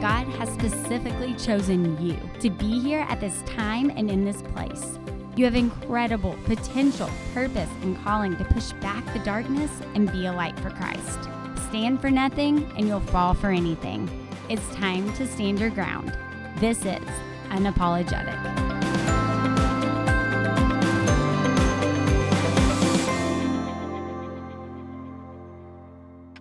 God has specifically chosen you to be here at this time and in this place. You have incredible potential, purpose, and calling to push back the darkness and be a light for Christ. Stand for nothing and you'll fall for anything. It's time to stand your ground. This is Unapologetic.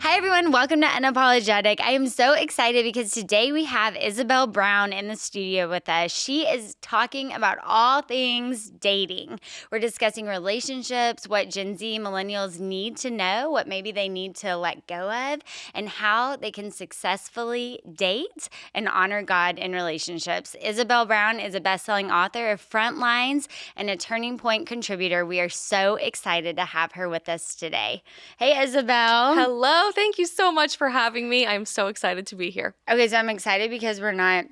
Hi everyone, welcome to Unapologetic. I am so excited because today we have Isabel Brown in the studio with us. She is talking about all things dating. We're discussing relationships, what Gen Z Millennials need to know, what maybe they need to let go of, and how they can successfully date and honor God in relationships. Isabel Brown is a best-selling author of Frontlines and a Turning Point contributor. We are so excited to have her with us today. Hey, Isabel. Hello. Thank you so much for having me. I'm so excited to be here. Okay, so I'm excited because we're not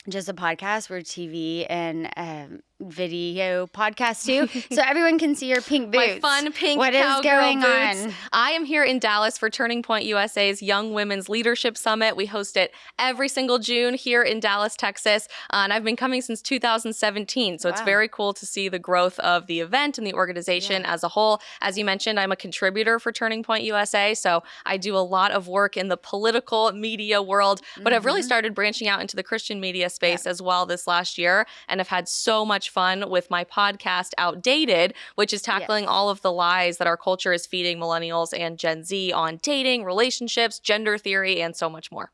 just a podcast, we're TV and video podcast too, so everyone can see your pink boots. My fun pink What is going boots. on? I am here in Dallas for Turning Point USA's Young Women's Leadership Summit. We host it every single June here in Dallas, Texas, and I've been coming since 2017, so It's very cool to see the growth of the event and the organization as a whole. As you mentioned, I'm a contributor for Turning Point USA, so I do a lot of work in the political media world, but I've really started branching out into the Christian media space as well this last year, and I've had so much fun with my podcast Outdated, which is tackling all of the lies that our culture is feeding millennials and Gen Z on dating, relationships, gender theory, and so much more.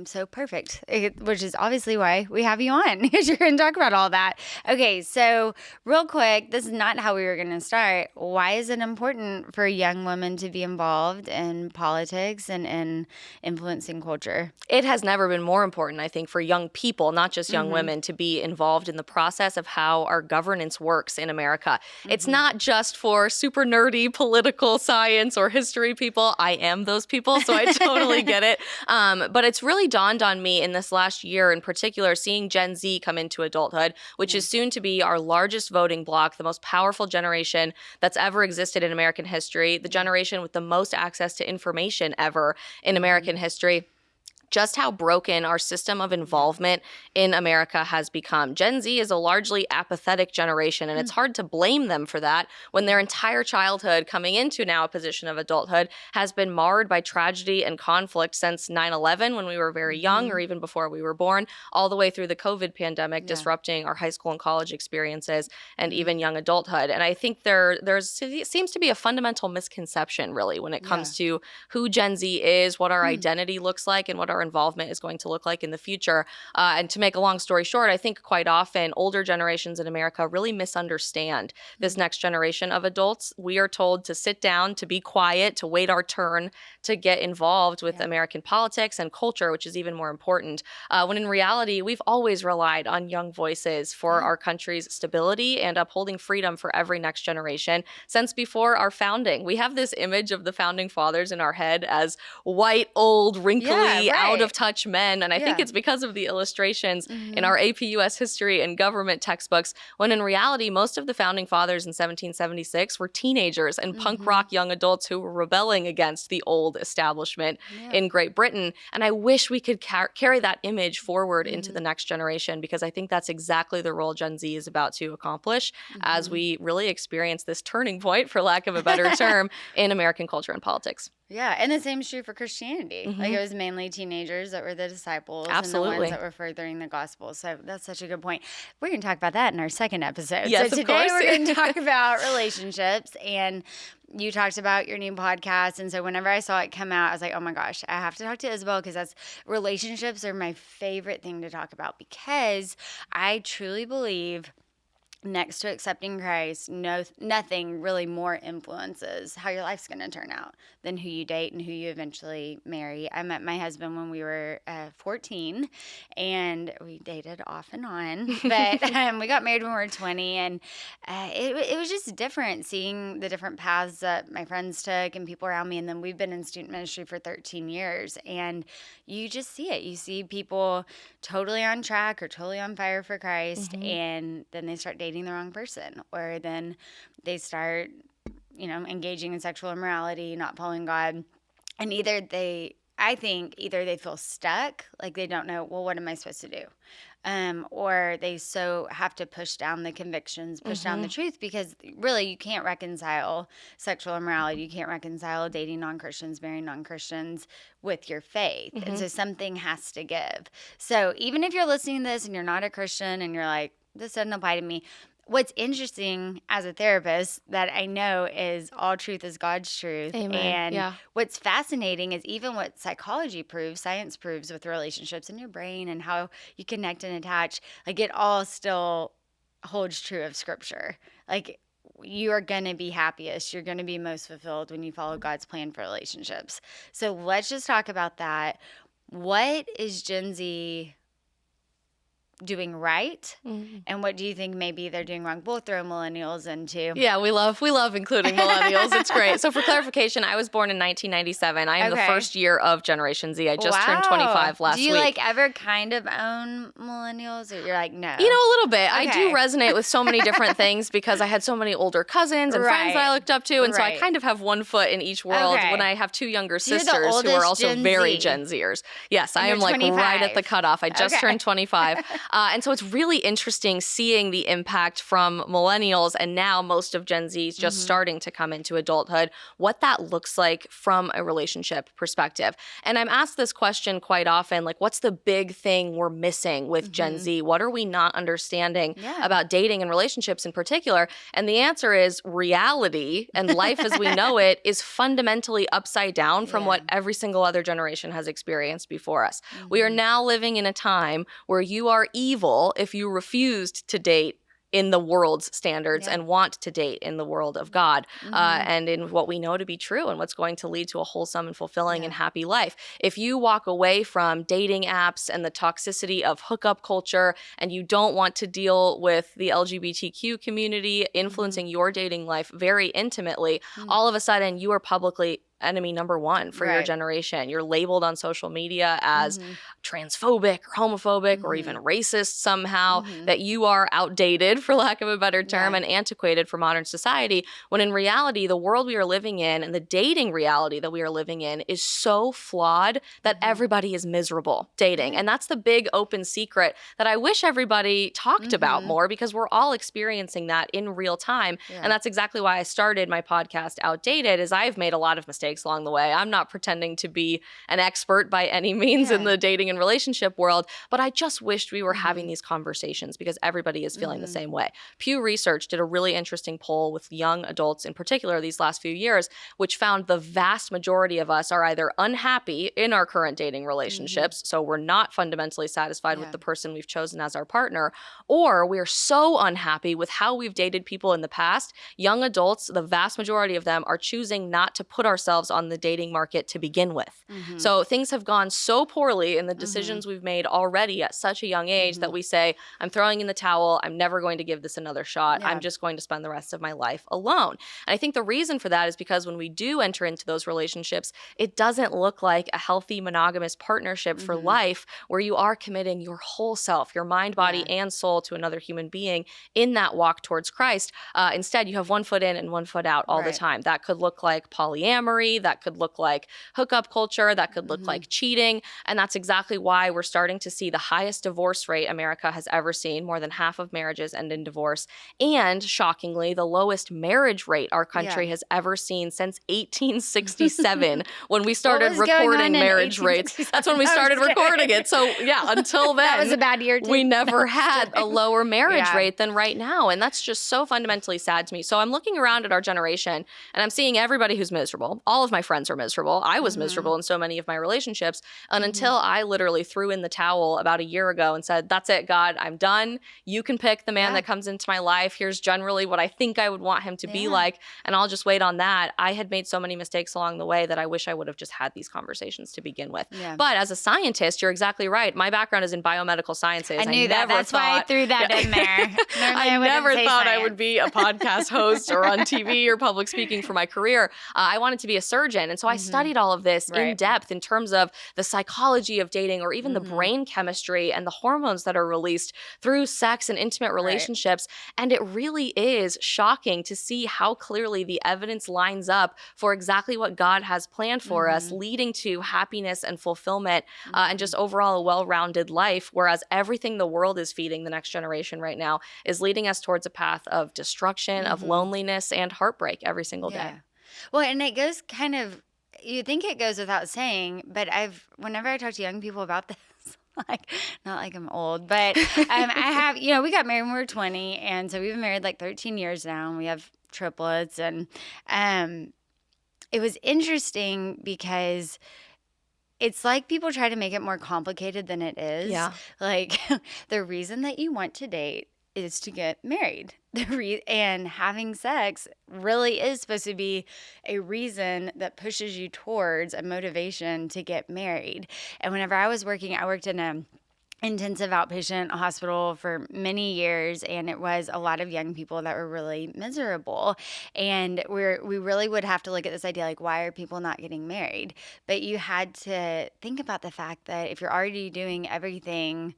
So perfect, which is obviously why we have you on, because you're going to talk about all that. Okay, so real quick, this is not how we were going to start. Why is it important for young women to be involved in politics and in influencing culture? It has never been more important, I think, for young people, not just young women, to be involved in the process of how our governance works in America. It's not just for super nerdy political science or history people. I am those people, so I totally get it. But it's really dawned on me in this last year in particular, seeing Gen Z come into adulthood, which is soon to be our largest voting bloc, the most powerful generation that's ever existed in American history, the generation with the most access to information ever in American history. Just how broken our system of involvement in America has become. Gen Z is a largely apathetic generation, and it's hard to blame them for that when their entire childhood coming into now a position of adulthood has been marred by tragedy and conflict since 9/11 when we were very young, or even before we were born, all the way through the COVID pandemic, disrupting our high school and college experiences and even young adulthood. And I think there seems to be a fundamental misconception, really, when it comes to who Gen Z is, what our identity looks like, and what our involvement is going to look like in the future. And to make a long story short, I think quite often older generations in America really misunderstand this next generation of adults. We are told to sit down, to be quiet, to wait our turn to get involved with American politics and culture, which is even more important. When in reality, we've always relied on young voices for our country's stability and upholding freedom for every next generation since before our founding. We have this image of the founding fathers in our head as white, old, wrinkly, out of touch men. And I think it's because of the illustrations in our AP US history and government textbooks, when in reality, most of the founding fathers in 1776 were teenagers and punk rock young adults who were rebelling against the old establishment in Great Britain. And I wish we could carry that image forward into the next generation, because I think that's exactly the role Gen Z is about to accomplish as we really experience this turning point, for lack of a better term, in American culture and politics. Yeah, and the same is true for Christianity. Like, it was mainly teenagers that were the disciples and the ones that were furthering the gospel. So that's such a good point. We're going to talk about that in our second episode. Yes, so of course. today we're going to talk about relationships, and you talked about your new podcast. And so whenever I saw it come out, I was like, oh my gosh, I have to talk to Isabel, because relationships are my favorite thing to talk about, because I truly believe next to accepting Christ, nothing really more influences how your life's going to turn out than who you date and who you eventually marry. I met my husband when we were 14, and we dated off and on, but we got married when we were 20, and it was just different seeing the different paths that my friends took and people around me. And then we've been in student ministry for 13 years, and you just see it. You see people totally on track or totally on fire for Christ, and then they start dating the wrong person, or then they start, engaging in sexual immorality, not following God, and either they I think either they feel stuck, like they don't know, well, what am I supposed to do? Or they so have to push down the convictions, push down the truth, because really you can't reconcile sexual immorality. You can't reconcile dating non-Christians, marrying non-Christians with your faith. And so something has to give. So even if you're listening to this and you're not a Christian and you're like, this doesn't apply to me, what's interesting as a therapist that I know is all truth is God's truth. Amen. And what's fascinating is even what psychology proves, science proves with relationships in your brain and how you connect and attach, like it all still holds true of Scripture. Like you are going to be happiest. You're going to be most fulfilled when you follow God's plan for relationships. So let's just talk about that. What is Gen Z doing right, and what do you think maybe they're doing wrong? We'll throw millennials into. Yeah, we love including millennials. It's great. So for clarification, I was born in 1997. I am the first year of Generation Z. I just turned 25 last week. Do you like ever kind of own millennials, or you're like, no? You know, a little bit. I do resonate with so many different things because I had so many older cousins and friends that I looked up to, and so I kind of have one foot in each world when I have two younger sisters who are also very Gen Zers. Yes, I am like 25. Right at the cutoff. I just turned 25. And so it's really interesting seeing the impact from millennials and now most of Gen Z just starting to come into adulthood, what that looks like from a relationship perspective. And I'm asked this question quite often, like, what's the big thing we're missing with Gen Z? What are we not understanding about dating and relationships in particular? And the answer is reality and life as we know it is fundamentally upside down from what every single other generation has experienced before us. We are now living in a time where you are evil if you refused to date in the world's standards and want to date in the world of God and in what we know to be true and what's going to lead to a wholesome and fulfilling and happy life. If you walk away from dating apps and the toxicity of hookup culture and you don't want to deal with the LGBTQ community influencing your dating life very intimately, all of a sudden you are publicly enemy number one for your generation. You're labeled on social media as transphobic or homophobic or even racist somehow, that you are outdated, for lack of a better term, and antiquated for modern society, when in reality, the world we are living in and the dating reality that we are living in is so flawed that everybody is miserable dating. And that's the big open secret that I wish everybody talked about more, because we're all experiencing that in real time. And that's exactly why I started my podcast Outdated, is I've made a lot of mistakes along the way. I'm not pretending to be an expert by any means in the dating and relationship world, but I just wished we were having these conversations because everybody is feeling the same way. Pew Research did a really interesting poll with young adults in particular these last few years, which found the vast majority of us are either unhappy in our current dating relationships, so we're not fundamentally satisfied with the person we've chosen as our partner, or we're so unhappy with how we've dated people in the past. Young adults, the vast majority of them, are choosing not to put ourselves on the dating market to begin with. So things have gone so poorly in the decisions we've made already at such a young age that we say, I'm throwing in the towel. I'm never going to give this another shot. I'm just going to spend the rest of my life alone. And I think the reason for that is because when we do enter into those relationships, it doesn't look like a healthy monogamous partnership for life where you are committing your whole self, your mind, body, and soul to another human being in that walk towards Christ. Instead, you have one foot in and one foot out all the time. That could look like polyamory. That could look like hookup culture. That could look like cheating. And that's exactly why we're starting to see the highest divorce rate America has ever seen. More than half of marriages end in divorce. And shockingly, the lowest marriage rate our country has ever seen since 1867 when we started recording marriage rates. That's when we started recording it. So until then, that was a bad year too. We never had a lower marriage rate than right now. And that's just so fundamentally sad to me. So I'm looking around at our generation and I'm seeing everybody who's miserable. All of my friends are miserable. I was miserable in so many of my relationships. And until I literally threw in the towel about a year ago and said, that's it, God, I'm done. You can pick the man that comes into my life. Here's generally what I think I would want him to be like. And I'll just wait on that. I had made so many mistakes along the way that I wish I would have just had these conversations to begin with. But as a scientist, you're exactly right. My background is in biomedical sciences. I knew that. That's why I threw that in there. I never thought I would be a podcast host or on TV or public speaking for my career. I wanted to be a surgeon. And so I studied all of this in Right. depth in terms of the psychology of dating, or even the brain chemistry and the hormones that are released through sex and intimate relationships. And it really is shocking to see how clearly the evidence lines up for exactly what God has planned for us, leading to happiness and fulfillment, and just overall a well-rounded life. Whereas everything the world is feeding the next generation right now is leading us towards a path of destruction, of loneliness, and heartbreak every single day. Well, and it goes kind of, you think it goes without saying, but whenever I talk to young people about this, like, not like I'm old, but I have, we got married when we were 20. And so we've been married like 13 years now, and we have triplets. And it was interesting because it's like people try to make it more complicated than it is. Yeah. Like, the reason that you want to date is to get married. And having sex really is supposed to be a reason that pushes you towards a motivation to get married. And whenever I worked in a intensive outpatient hospital for many years, and it was a lot of young people that were really miserable. And we really would have to look at this idea, like, why are people not getting married? But you had to think about the fact that if you're already doing everything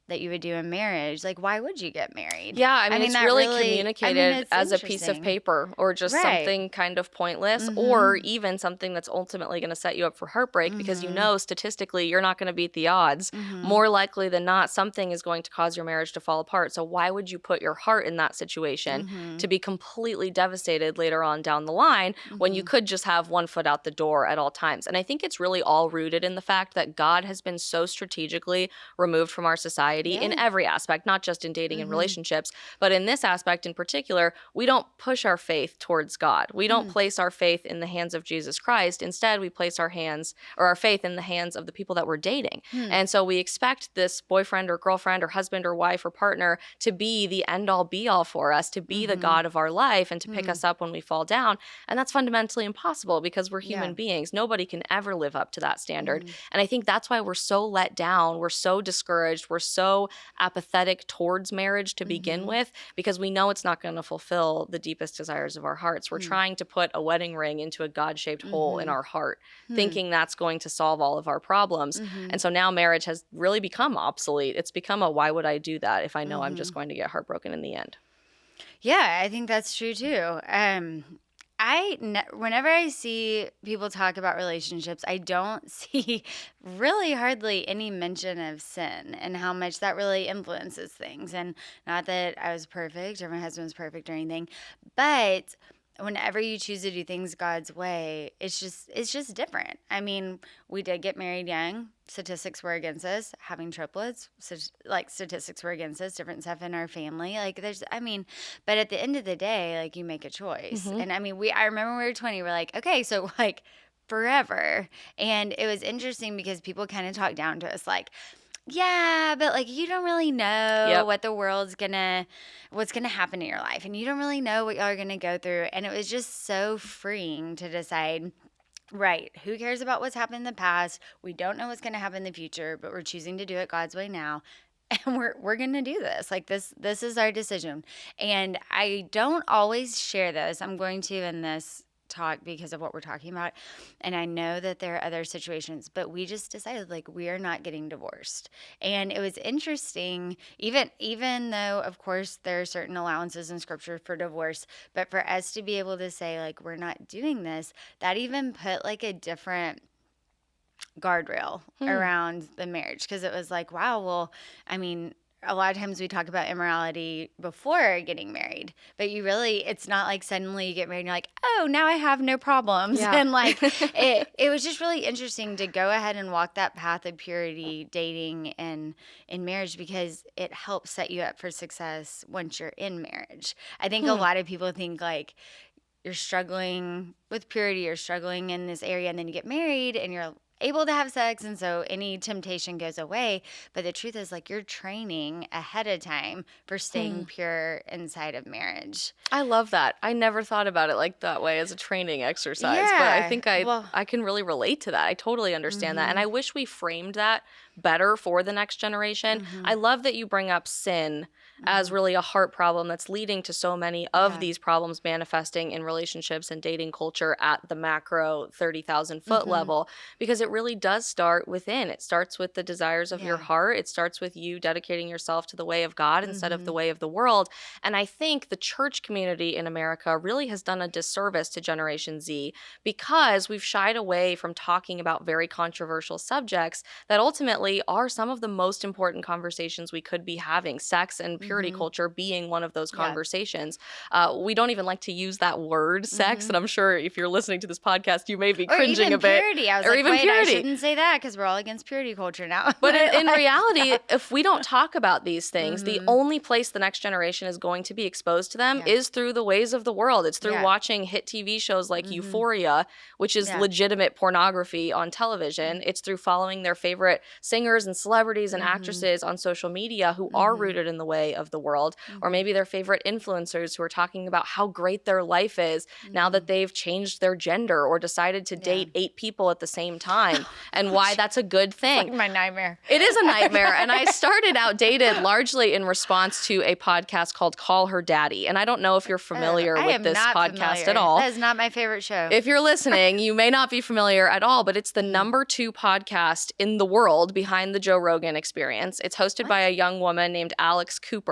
that you would do in marriage, like, why would you get married? Yeah, I mean, it's that really communicated it's as a piece of interesting. paper, or just Right. something kind of pointless, or even something that's ultimately going to set you up for heartbreak, because statistically you're not going to beat the odds. More likely than not, something is going to cause your marriage to fall apart. So why would you put your heart in that situation to be completely devastated later on down the line, when you could just have one foot out the door at all times? And I think it's really all rooted in the fact that God has been so strategically removed from our society in every aspect, not just in dating and relationships, but in this aspect in particular. We don't push our faith towards God. We don't place our faith in the hands of Jesus Christ. Instead, we place our faith in the hands of the people that we're dating. And so we expect this boyfriend or girlfriend or husband or wife or partner to be the end all be all for us, to be the God of our life, and to pick us up when we fall down. And that's fundamentally impossible, because we're human beings. Nobody can ever live up to that standard. And I think that's why we're so let down. We're so discouraged. We're so apathetic towards marriage to begin with, because we know it's not going to fulfill the deepest desires of our hearts. We're trying to put a wedding ring into a God-shaped hole in our heart, thinking that's going to solve all of our problems. And so now marriage has really become obsolete. It's become a, why would I do that if I know I'm just going to get heartbroken in the end? Yeah, I think that's true too. Whenever I see people talk about relationships, I don't see really hardly any mention of sin and how much that really influences things. And not that I was perfect or my husband was perfect or anything, but whenever you choose to do things God's way, it's just different. I mean, we did get married young. Statistics were against us. Having triplets, statistics were against us. Different stuff in our family. But at the end of the day, like, you make a choice. And I remember when we were 20, we're like, okay, so like forever. And it was interesting because people kind of talked down to us, like, yeah, but like, you don't really know what the world's what's gonna happen in your life, and you don't really know what y'all are gonna go through. And it was just so freeing to decide, right, who cares about what's happened in the past? We don't know what's gonna happen in the future, but we're choosing to do it God's way now. And we're gonna do this. Like, this is our decision. And I don't always share this. I'm going to in this talk because of what we're talking about, and I know that there are other situations, but we just decided, like, we are not getting divorced. And it was interesting, even though of course there are certain allowances in scripture for divorce, but for us to be able to say, like, we're not doing this, that even put like a different guardrail around the marriage, because it was like, wow, well, I mean, a lot of times we talk about immorality before getting married, but it's not like suddenly you get married and you're like, oh, now I have no problems. Yeah. And like, it was just really interesting to go ahead and walk that path of purity, dating and in marriage, because it helps set you up for success once you're in marriage. I think a lot of people think, like, you're struggling with purity, you're struggling in this area, and then you get married and able to have sex, and so any temptation goes away. But the truth is, like, you're training ahead of time for staying pure inside of marriage. I love that. I never thought about it like that way as a training exercise, but I think I can really relate to that. I totally understand that. And I wish we framed that better for the next generation. I love that you bring up sin as really a heart problem that's leading to so many of these problems manifesting in relationships and dating culture at the macro 30,000 foot level, because it really does start within. It starts with the desires of your heart. It starts with you dedicating yourself to the way of God instead of the way of the world. And I think the church community in America really has done a disservice to Generation Z because we've shied away from talking about very controversial subjects that ultimately are some of the most important conversations we could be having, sex and purity culture being one of those conversations. We don't even like to use that word sex, and I'm sure if you're listening to this podcast, you may be cringing a bit. Purity. I was like, wait, I shouldn't say that because we're all against purity culture now. But in reality, if we don't talk about these things, the only place the next generation is going to be exposed to them is through the ways of the world. It's through watching hit TV shows like Euphoria, which is legitimate pornography on television. It's through following their favorite singers and celebrities and actresses on social media who are rooted in the way of the world, or maybe their favorite influencers who are talking about how great their life is now that they've changed their gender or decided to date 8 people at the same time, and why that's a good thing. It's like my nightmare. It is a nightmare. And I started Outdated largely in response to a podcast called Call Her Daddy. And I don't know if you're familiar with this podcast at all. That is not my favorite show. If you're listening, you may not be familiar at all, but it's the number 2 podcast in the world behind the Joe Rogan Experience. It's hosted by a young woman named Alex Cooper,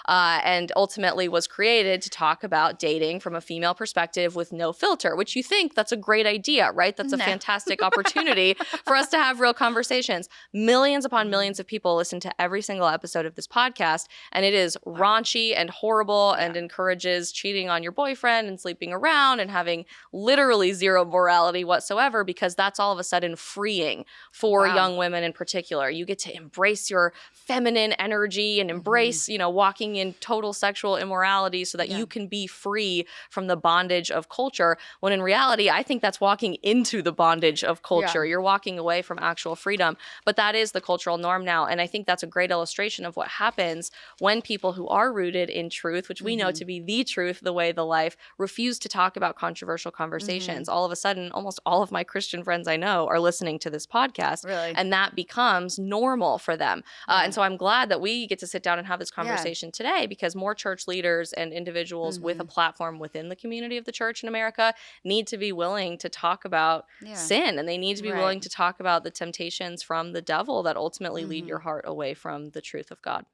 and ultimately was created to talk about dating from a female perspective with no filter, which you think that's a great idea, right? That's a fantastic opportunity for us to have real conversations. Millions upon millions of people listen to every single episode of this podcast, and it is raunchy and horrible and encourages cheating on your boyfriend and sleeping around and having literally zero morality whatsoever, because that's all of a sudden freeing for young women in particular. You get to embrace your feminine energy and embrace, walking in total sexual immorality so that you can be free from the bondage of culture, when in reality, I think that's walking into the bondage of culture. You're walking away from actual freedom. But that is the cultural norm now. And I think that's a great illustration of what happens when people who are rooted in truth, which we know to be the truth, the way, the life, refuse to talk about controversial conversations. All of a sudden, almost all of my Christian friends I know are listening to this podcast. Really? And that becomes normal for them. And so I'm glad that we get to sit down and have this conversation today, because more church leaders and individuals with a platform within the community of the church in America need to be willing to talk about sin, and they need to be willing to talk about the temptations from the devil that ultimately lead your heart away from the truth of God.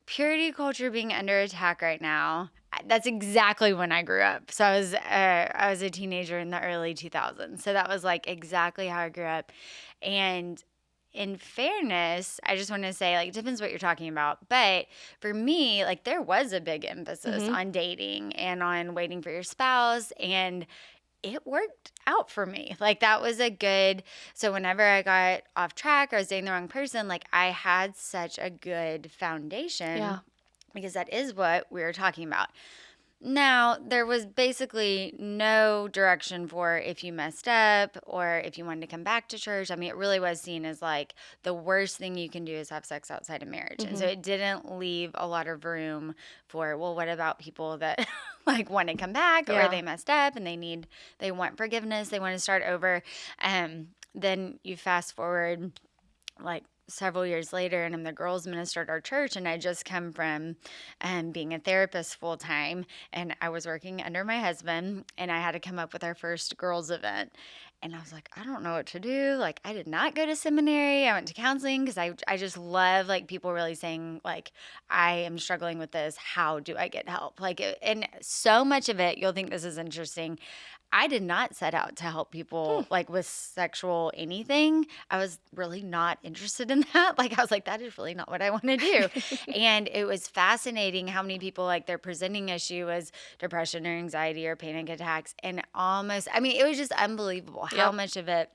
Purity culture being under attack right now. That's exactly when I grew up. So I was a teenager in the early 2000s. So that was like exactly how I grew up. And in fairness, I just want to say, like, it depends what you're talking about. But for me, like, there was a big emphasis on dating and on waiting for your spouse, and it worked out for me. Like, that was a good, so whenever I got off track or I was dating the wrong person, like, I had such a good foundation because that is what we were talking about. Now, there was basically no direction for if you messed up or if you wanted to come back to church. I mean, it really was seen as like the worst thing you can do is have sex outside of marriage. And so it didn't leave a lot of room for, well, what about people that like want to come back or they messed up and they want forgiveness, they want to start over. Then you fast forward like several years later, and I'm the girls minister at our church, and I just come from being a therapist full time, and I was working under my husband, and I had to come up with our first girls event. And I was like, I don't know what to do. Like, I did not go to seminary. I went to counseling because I just love, like, people really saying, like, I am struggling with this. How do I get help? Like, and so much of it, you'll think this is interesting. I did not set out to help people, like, with sexual anything. I was really not interested in that. Like, I was like, that is really not what I want to do. And it was fascinating how many people, like, their presenting issue was depression or anxiety or panic attacks. And almost, I mean, it was just unbelievable how much of it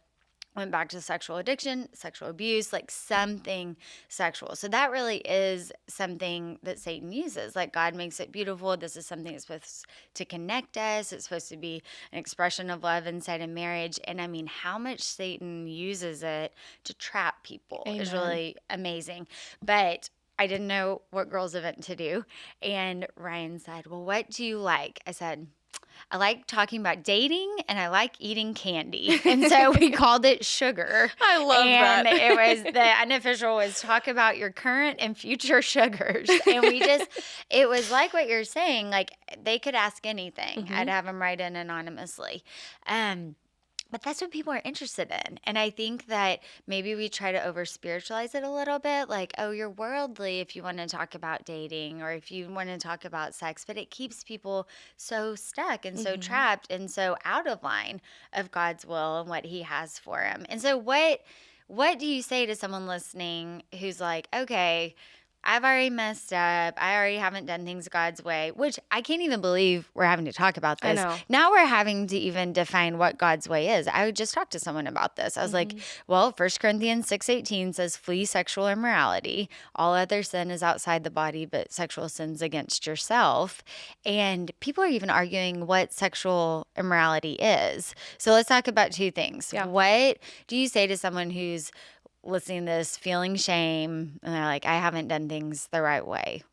went back to sexual addiction, sexual abuse, like something sexual. So that really is something that Satan uses. Like God makes it beautiful. This is something that's supposed to connect us. It's supposed to be an expression of love inside of marriage. And I mean, how much Satan uses it to trap people is Amen. really amazing. But I didn't know what girls' event to do. And Ryan said, well, what do you like? I said, I like talking about dating and I like eating candy. And so we called it sugar. I love and that. it was the unofficial was talk about your current and future sugars. And we just, it was like what you're saying, like they could ask anything. I'd have them write in anonymously. But that's what people are interested in. And I think that maybe we try to over spiritualize it a little bit. Like, oh, you're worldly if you want to talk about dating or if you want to talk about sex. But it keeps people so stuck and so trapped and so out of line of God's will and what he has for them. And so what do you say to someone listening who's like, okay, I've already messed up. I already haven't done things God's way, which I can't even believe we're having to talk about I this. know. Now we're having to even define what God's way is. I just talked to someone about this. I was like, well, 1 Corinthians 6:18 says, flee sexual immorality. All other sin is outside the body, but sexual sin's against yourself. And people are even arguing what sexual immorality is. So let's talk about two things. Yeah. What do you say to someone who's listening to this, feeling shame, and they're like, I haven't done things the right way?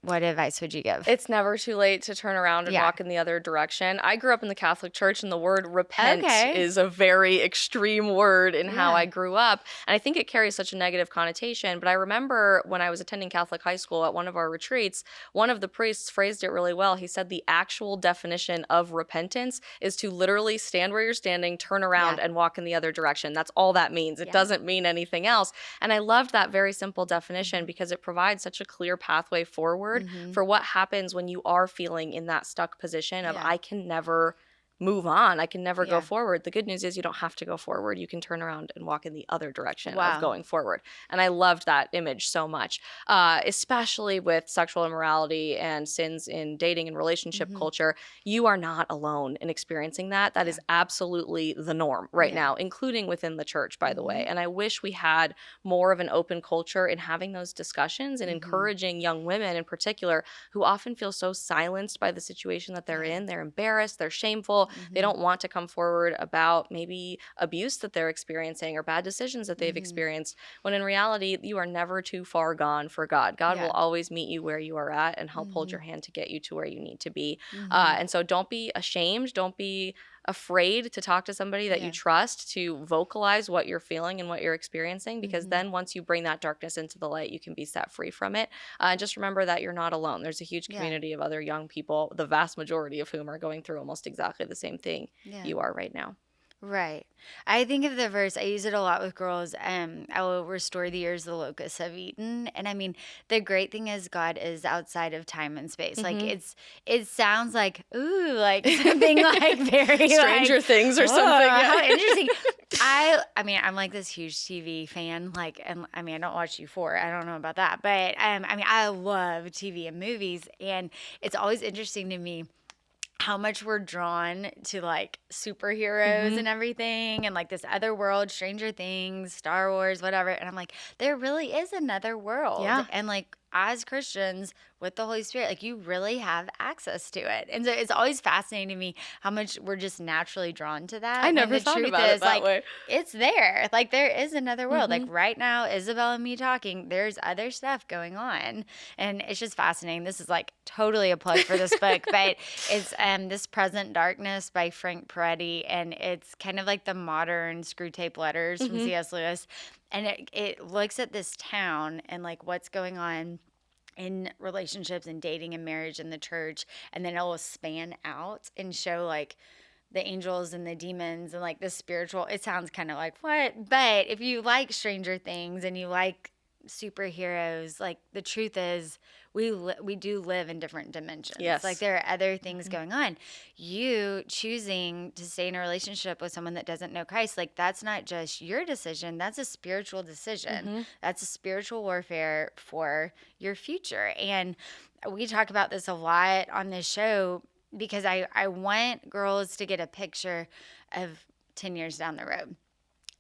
What advice would you give? It's never too late to turn around and Yeah. walk in the other direction. I grew up in the Catholic Church, and the word repent Okay. is a very extreme word in how Yeah. I grew up. And I think it carries such a negative connotation. But I remember when I was attending Catholic high school at one of our retreats, one of the priests phrased it really well. He said the actual definition of repentance is to literally stand where you're standing, turn around, Yeah. and walk in the other direction. That's all that means. It Yeah. doesn't mean anything else. And I loved that very simple definition because it provides such a clear pathway forward for what happens when you are feeling in that stuck position of Yeah. I can never move on. I can never Yeah. go forward. The good news is you don't have to go forward. You can turn around and walk in the other direction Wow. of going forward. And I loved that image so much, especially with sexual immorality and sins in dating and relationship culture. You are not alone in experiencing that. That is absolutely the norm right now, including within the church, by the way. And I wish we had more of an open culture in having those discussions and encouraging young women in particular who often feel so silenced by the situation that they're in. They're embarrassed, they're shameful, they don't want to come forward about maybe abuse that they're experiencing or bad decisions that they've experienced, when in reality, you are never too far gone for God. God will always meet you where you are at and help hold your hand to get you to where you need to be. And so don't be ashamed. Don't be afraid to talk to somebody that you trust, to vocalize what you're feeling and what you're experiencing, because then once you bring that darkness into the light, you can be set free from it. And just remember that you're not alone. There's a huge community of other young people, the vast majority of whom are going through almost exactly the same thing you are right now. Right. I think of the verse, I use it a lot with girls. I will restore the years the locusts have eaten. And I mean, the great thing is God is outside of time and space. Like it sounds like, ooh, like something like very Stranger like, Things or "Whoa, something. how interesting. I mean, I'm like this huge TV fan. Like, and I mean, I don't watch U4. I don't know about that. But I mean, I love TV and movies. And it's always interesting to me how much we're drawn to like superheroes and everything and like this other world, Stranger Things, Star Wars, whatever. And I'm like, there really is another world. Yeah. And like as Christians with the Holy Spirit, like you really have access to it. And so it's always fascinating to me how much we're just naturally drawn to that. I when never the thought truth about it is, that like, way. it's there. Like there is another world. Like right now, Isabel and me talking, there's other stuff going on. And it's just fascinating. This is like totally a plug for this book, but it's This Present Darkness by Frank Peretti. And it's kind of like the modern Screw Tape Letters from C.S. Lewis. And it looks at this town and like what's going on in relationships and dating and marriage in the church, and then it will span out and show like the angels and the demons and like the spiritual. It sounds kind of like what, but if you like Stranger Things and you like superheroes, like the truth is we do live in different dimensions. Yes. Like there are other things going on. You choosing to stay in a relationship with someone that doesn't know Christ, like that's not just your decision, that's a spiritual decision. That's a spiritual warfare for your future. And we talk about this a lot on this show because I want girls to get a picture of 10 years down the road.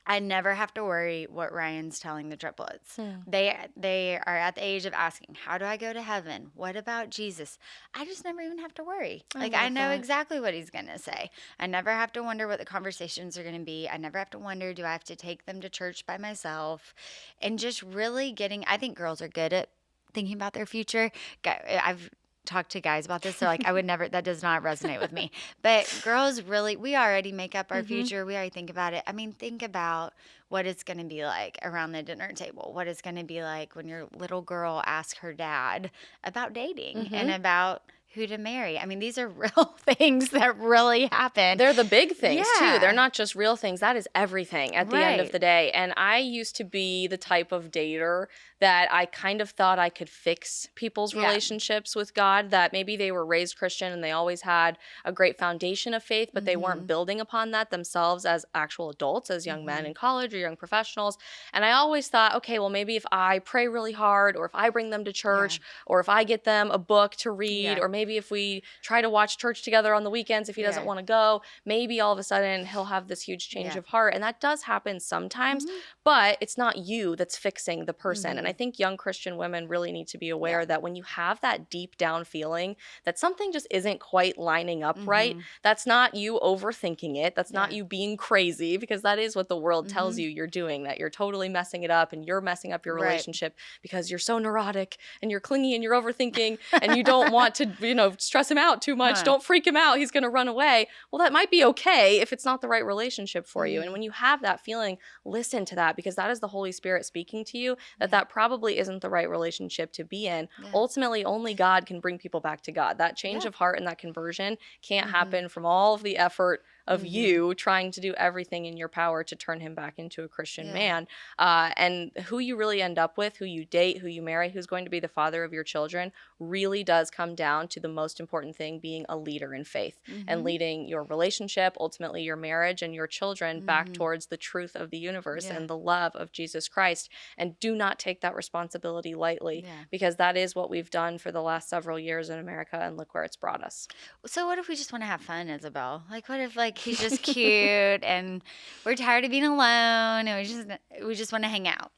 I never have to worry what Ryan's telling the triplets. They are at the age of asking, how do I go to heaven? What about Jesus? I just never even have to worry. Like, I love know that. exactly what he's going to say. I never have to wonder what the conversations are going to be. I never have to wonder, do I have to take them to church by myself? And just really I think girls are good at thinking about their future. I've talked to guys about this. They're like, I would never, that does not resonate with me. But girls really, we already make up our future. We already think about it. I mean, think about what it's going to be like around the dinner table, what it's going to be like when your little girl asks her dad about dating and about who to marry. I mean, these are real things that really happen. They're the big things Yeah. too. They're not just real things. That is everything at the end of Right. the day. And I used to be the type of dater that I kind of thought I could fix people's Yeah. relationships with God, that maybe they were raised Christian and they always had a great foundation of faith, but they weren't building upon that themselves as actual adults, as young men in college or young professionals. And I always thought, okay, well, maybe if I pray really hard, or if I bring them to church, or if I get them a book to read, or maybe if we try to watch church together on the weekends, if he doesn't want to go, maybe all of a sudden he'll have this huge change of heart. And that does happen sometimes, but it's not you that's fixing the person. And I think young Christian women really need to be aware that when you have that deep down feeling that something just isn't quite lining up right, that's not you overthinking it. That's not you being crazy, because that is what the world tells you you're doing, that you're totally messing it up and you're messing up your relationship because you're so neurotic and you're clingy and you're overthinking and you don't want to, stress him out too much. Don't freak him out. He's going to run away. Well, that might be okay if it's not the right relationship for you. And when you have that feeling, listen to that, because that is the Holy Spirit speaking to you, that probably isn't the right relationship to be in. Ultimately, only God can bring people back to God. That change of heart and that conversion can't happen from all of the effort of you trying to do everything in your power to turn him back into a Christian man. And who you really end up with, who you date, who you marry, who's going to be the father of your children, really does come down to the most important thing, being a leader in faith and leading your relationship, ultimately your marriage and your children, back towards the truth of the universe and the love of Jesus Christ. And do not take that responsibility lightly, because that is what we've done for the last several years in America, and look where it's brought us. So what if we just want to have fun, Isabel? Like, what if he's just cute and we're tired of being alone and we just want to hang out?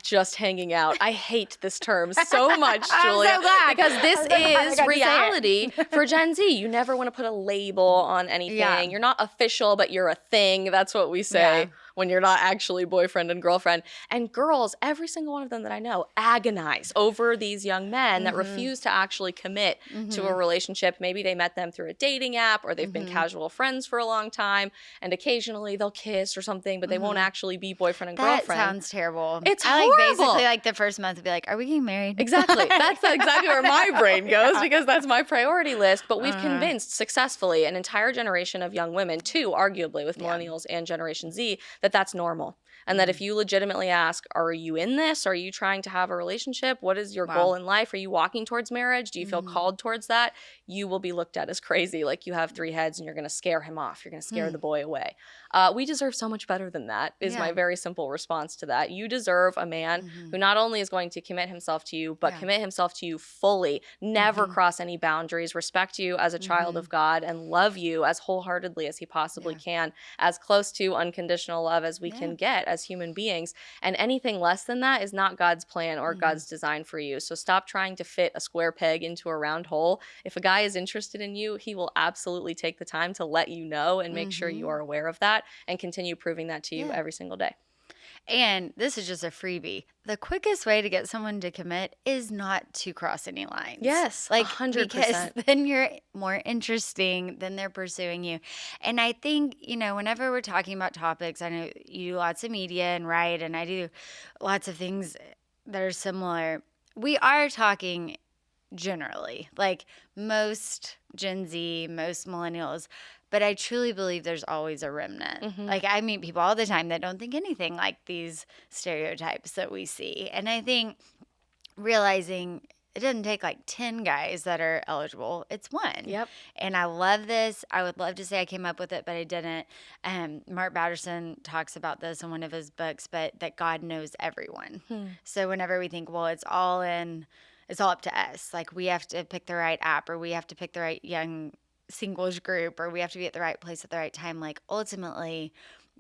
Just hanging out. I hate this term so much, Julia. I'm so glad. Because this is reality for Gen Z. You never want to put a label on anything. Yeah. You're not official, but you're a thing. That's what we say when you're not actually boyfriend and girlfriend. And girls, every single one of them that I know, agonize over these young men that refuse to actually commit to a relationship. Maybe they met them through a dating app, or they've been casual friends for a long time, and occasionally they'll kiss or something, but they won't actually be boyfriend and girlfriend. That sounds terrible. It's horrible. horrible. Basically the first month, be like, are we getting married? Exactly. That's exactly where my brain goes, because that's my priority list. But we've convinced successfully an entire generation of young women, too, arguably with millennials and Generation Z, that that's normal. And that if you legitimately ask, are you in this? Are you trying to have a relationship? What is your goal in life? Are you walking towards marriage? Do you feel called towards that? You will be looked at as crazy, like you have three heads and you're going to scare him off. You're going to scare the boy away. We deserve so much better than that, is my very simple response to that. You deserve a man who not only is going to commit himself to you, but commit himself to you fully, never cross any boundaries, respect you as a child of God, and love you as wholeheartedly as he possibly can, as close to unconditional love as we can get as human beings. And anything less than that is not God's plan or God's design for you. So stop trying to fit a square peg into a round hole. If a guy is interested in you, he will absolutely take the time to let you know and make sure you are aware of that, and continue proving that to you every single day. And this is just a freebie. The quickest way to get someone to commit is not to cross any lines. Yes, 100%. Because then you're more interesting than they're pursuing you. And I think, whenever we're talking about topics, I know you do lots of media and write, and I do lots of things that are similar. We are talking generally, like most Gen Z, most millennials. But I truly believe there's always a remnant. Like, I meet people all the time that don't think anything like these stereotypes that we see. And I think realizing it doesn't take like 10 guys that are eligible. It's one. Yep. And I love this. I would love to say I came up with it, but I didn't. Mark Batterson talks about this in one of his books, but that God knows everyone. So whenever we think, well, it's all up to us. Like, we have to pick the right app, or we have to pick the right young singles group, or we have to be at the right place at the right time. Like, ultimately,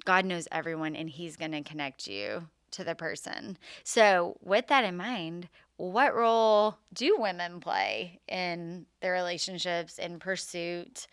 God knows everyone, and he's going to connect you to the person. So with that in mind, what role do women play in their relationships, in pursuit?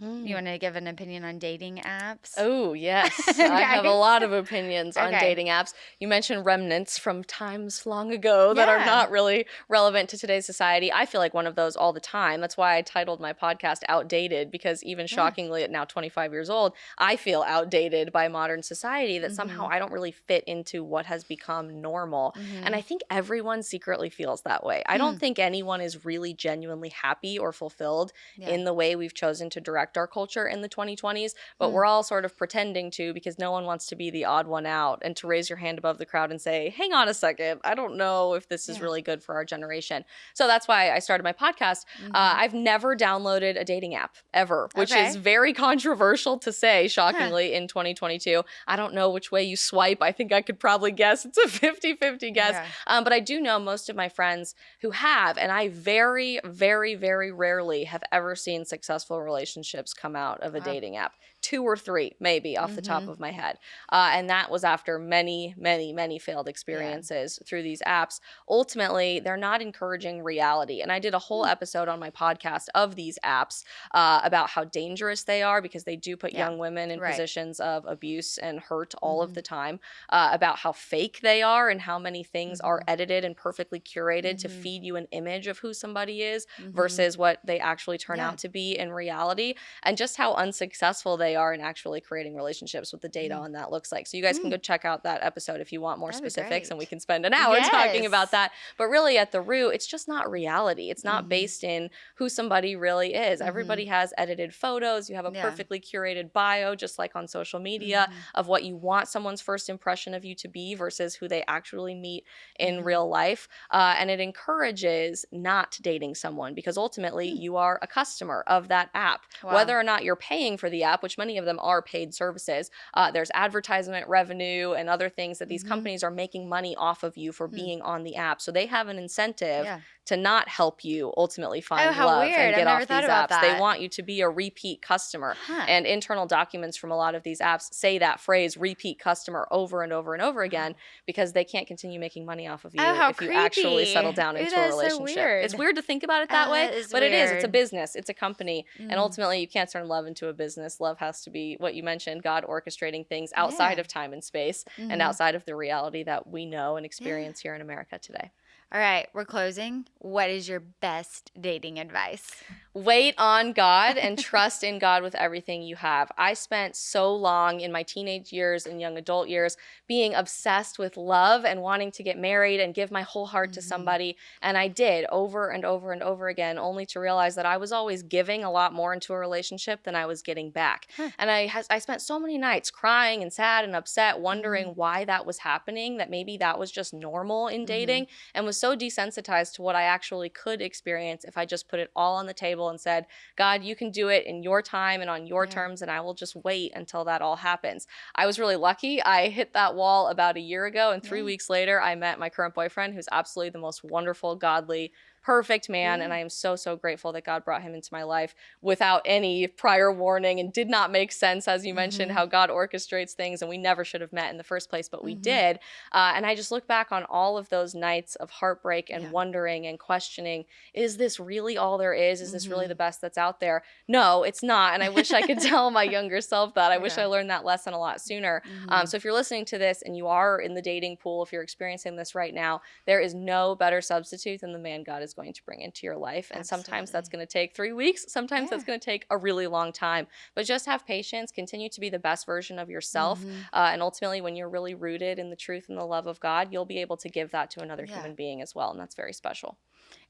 You want to give an opinion on dating apps? Oh, yes. I have a Okay. lot of opinions on Okay. dating apps. You mentioned remnants from times long ago that are Yeah. not really relevant to today's society. I feel like one of those all the time. That's why I titled my podcast Outdated, because even Yeah. shockingly, at now 25 years old, I feel outdated by modern society, that somehow Mm-hmm. I don't really fit into what has become normal. And I think everyone secretly feels that way. I don't think anyone is really genuinely happy or fulfilled Yeah. in the way we've chosen to direct our culture in the 2020s, but we're all sort of pretending to, because no one wants to be the odd one out and to raise your hand above the crowd and say, hang on a second, I don't know if this is Yeah. really good for our generation. So that's why I started my podcast. I've never downloaded a dating app ever, which is Okay. very controversial to say, shockingly, in 2022. I don't know which way you swipe. I think I could probably guess it's a 50-50 guess. Yeah. But I do know most of my friends who have, and I very, very, very rarely have ever seen successful relationships come out of a Wow. dating app. 2 or 3, maybe, off the top of my head. And that was after many, many, many failed experiences through these apps. Ultimately, they're not encouraging reality. And I did a whole episode on my podcast of these apps about how dangerous they are, because they do put Yeah. young women in Right. positions of abuse and hurt all of the time, about how fake they are and how many things are edited and perfectly curated to feed you an image of who somebody is versus what they actually turn Yeah. out to be in reality, and just how unsuccessful they are in actually creating relationships, what the data on that looks like. So you guys can go check out that episode if you want more That'd be specifics, and we great. can spend an hour talking Yes. about that. But really, at the root, it's just not reality. It's not based in who somebody really is. Everybody has edited photos. You have a Yeah. perfectly curated bio, just like on social media, of what you want someone's first impression of you to be versus who they actually meet in real life. And it encourages not dating someone, because ultimately you are a customer of that app. Wow. Whether or not you're paying for the app, which many of them are paid services, there's advertisement revenue and other things that these companies are making money off of you for being on the app. So they have an incentive Yeah. to not help you ultimately find how love weird. and I've get never off thought these about apps. They that. want you to be a repeat customer. Huh. And internal documents from a lot of these apps say that phrase, repeat customer, over and over and over again, because they can't continue making money off of you Oh, how if you actually creepy. settle down Ooh, into a that is so relationship. It's weird. weird to think about it that way, That is but it is. It's a weird. business. It's a company. And ultimately, you can't turn love into a business. Love has to be what you mentioned, God orchestrating things outside Yeah. of time and space and outside of the reality that we know and experience here in America today. All right, we're closing. What is your best dating advice? Wait on God and trust in God with everything you have. I spent so long in my teenage years and young adult years being obsessed with love and wanting to get married and give my whole heart to somebody. And I did over and over and over again, only to realize that I was always giving a lot more into a relationship than I was getting back. And I spent so many nights crying and sad and upset, wondering why that was happening, that maybe that was just normal in dating, and was so desensitized to what I actually could experience if I just put it all on the table and said, God, you can do it in your time and on your terms, and I will just wait until that all happens. I was really lucky. I hit that wall about a year ago, and 3 weeks later, I met my current boyfriend, who's absolutely the most wonderful, godly, perfect man, and I am so, so grateful that God brought him into my life without any prior warning, and did not make sense, as you mentioned, how God orchestrates things, and we never should have met in the first place, but we did. And I just look back on all of those nights of heartbreak and wondering and questioning, is this really all there is? Is this really the best that's out there? No, it's not. And I wish I could tell my younger self that. I wish I learned that lesson a lot sooner. So if you're listening to this and you are in the dating pool, if you're experiencing this right now, there is no better substitute than the man God is going to bring into your life. And sometimes that's going to take 3 weeks. Sometimes that's going to take a really long time. But just have patience, continue to be the best version of yourself. And ultimately, when you're really rooted in the truth and the love of God, you'll be able to give that to another human being as well. And that's very special.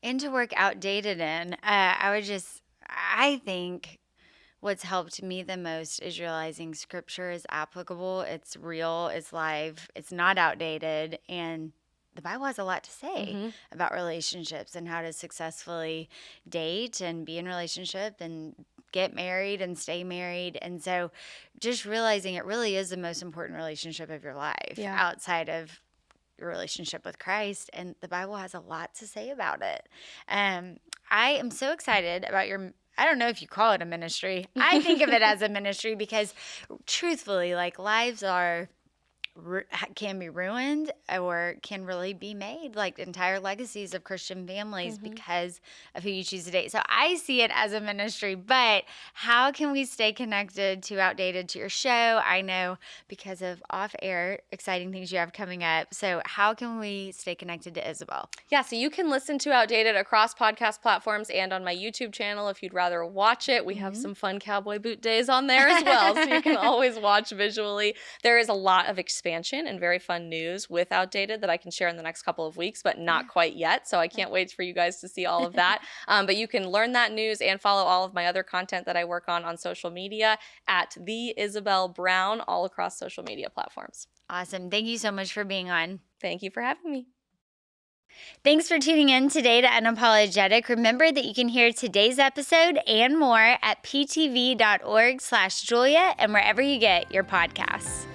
And to work outdated in, I think what's helped me the most is realizing scripture is applicable, it's real, it's live, it's not outdated, and the Bible has a lot to say about relationships and how to successfully date and be in a relationship and get married and stay married. And so just realizing it really is the most important relationship of your life outside of your relationship with Christ, and the Bible has a lot to say about it. I am so excited about your I don't know if you call it a ministry. I think of it as a ministry because truthfully, like lives can be ruined or can really be made, like entire legacies of Christian families because of who you choose to date. So I see it as a ministry, but how can we stay connected to Outdated, to your show? I know because of off-air exciting things you have coming up. So how can we stay connected to Isabel? Yeah, so you can listen to Outdated across podcast platforms and on my YouTube channel if you'd rather watch it. We have some fun cowboy boot days on there as well, so you can always watch visually. There is a lot of expansion and very fun news with Outdated that I can share in the next couple of weeks, but not quite yet, so I can't wait for you guys to see all of that. But you can learn that news and follow all of my other content that I work on social media at the Isabel Brown, all across social media platforms. Awesome. Thank you so much for being on. Thank you for having me. Thanks for tuning in today to Unapologetic. Remember that you can hear today's episode and more at ptv.org/Julia and wherever you get your podcasts.